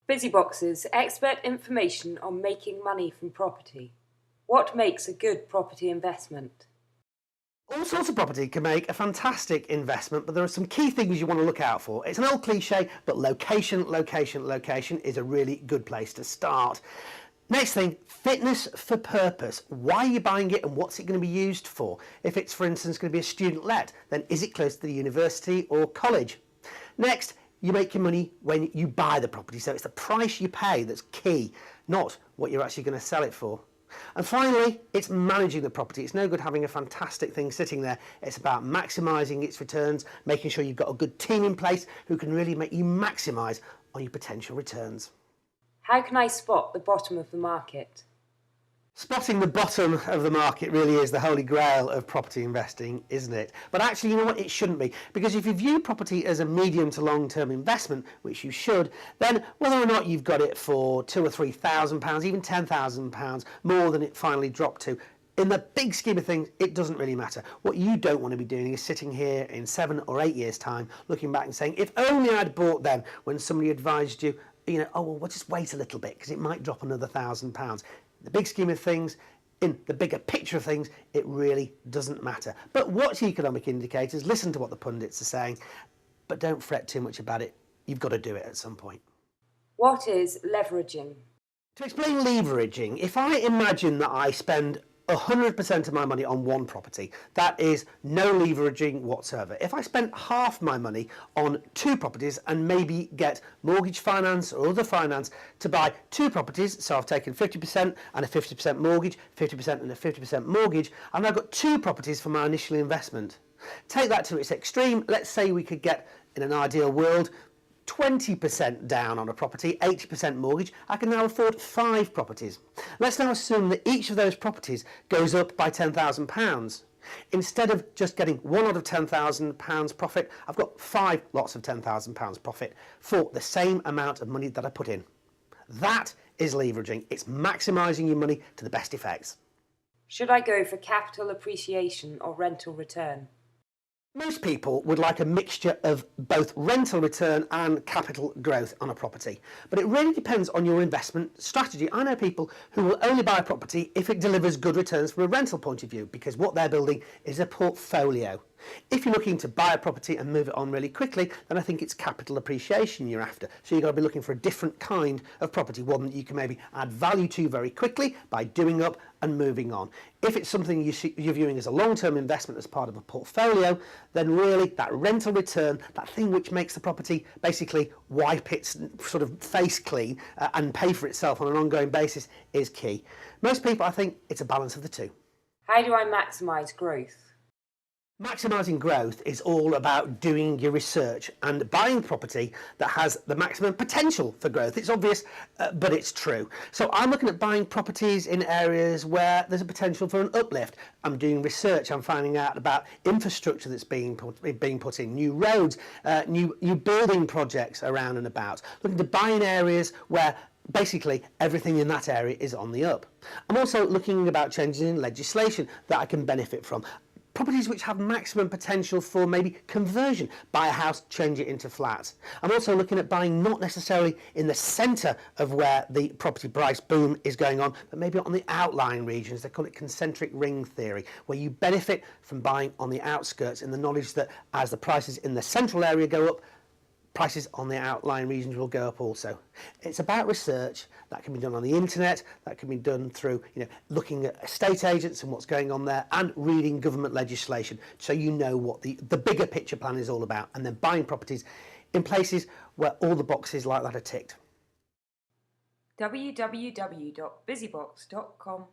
BusyBox's expert information on making money from property. What makes a good property investment? All sorts of property can make a fantastic investment, but there are some key things you want to look out for. It's an old cliche, but location is a really good place to start. Next thing, fitness for purpose. Why are you buying it and what's it going to be used for? If it's, for instance, going to be a student let, then is it close to the university or college? Next, you make your money when you buy the property, so it's the price you pay that's key, not what you're actually going to sell it for. And finally, it's managing the property. It's no good having a fantastic thing sitting there. It's about maximising its returns, making sure you've got a good team in place who can really make you maximise on your potential returns. How can I spot the bottom of the market? Spotting the bottom of the market really is the holy grail of property investing, isn't it? But actually, you know what? It shouldn't be. Because if you view property as a medium to long-term investment, which you should, then whether or not you've got it for £2,000 or £3,000, even £10,000 more than it finally dropped to, in the big scheme of things, it doesn't really matter. What you don't want to be doing is sitting here in 7 or 8 years' time, looking back and saying, if only I'd bought then, when somebody advised you, oh, well, we'll just wait a little bit because it might drop another £1,000. The big scheme of things, in the bigger picture of things, it really doesn't matter. But watch economic indicators, listen to what the pundits are saying, but don't fret too much about it. You've got to do it at some point. What is leveraging? To explain leveraging, if I imagine that I spend 100% of my money on one property, that is no leveraging whatsoever. If I spent half my money on two properties and maybe get mortgage finance or other finance to buy two properties, so I've taken 50% and a 50% mortgage, 50% and a 50% mortgage, and I've got two properties for my initial investment. Take that to its extreme. Let's say we could get, in an ideal world, 20% down on a property, 80% mortgage. I can now afford 5 properties. Let's now assume that each of those properties goes up by £10,000. Instead of just getting one lot of £10,000 profit, I've got 5 lots of £10,000 profit for the same amount of money that I put in. That is leveraging. It's maximising your money to the best effects. Should I go for capital appreciation or rental return? Most people would like a mixture of both rental return and capital growth on a property, but it really depends on your investment strategy. I know people who will only buy a property if it delivers good returns from a rental point of view, because what they're building is a portfolio. If you're looking to buy a property and move it on really quickly, then I think it's capital appreciation you're after. So you've got to be looking for a different kind of property, one that you can maybe add value to very quickly by doing up and moving on. If it's something you're viewing as a long-term investment as part of a portfolio, then really that rental return, that thing which makes the property basically wipe its sort of face clean and pay for itself on an ongoing basis, is key. Most people, I think, it's a balance of the two. How do I maximise growth? Maximising growth is all about doing your research and buying property that has the maximum potential for growth. It's obvious, but it's true. So I'm looking at buying properties in areas where there's a potential for an uplift. I'm doing research, I'm finding out about infrastructure that's being put in, new roads, new building projects around and about. Looking to buy in areas where basically everything in that area is on the up. I'm also looking about changes in legislation that I can benefit from. Properties which have maximum potential for maybe conversion. Buy a house, change it into flats. I'm also looking at buying not necessarily in the centre of where the property price boom is going on, but maybe on the outlying regions. They call it concentric ring theory, where you benefit from buying on the outskirts in the knowledge that as the prices in the central area go up, prices on the outlying regions will go up also. It's about research that can be done on the internet, that can be done through looking at estate agents and what's going on there, and reading government legislation so you know what the bigger picture plan is all about, and then buying properties in places where all the boxes like that are ticked. www.busybox.com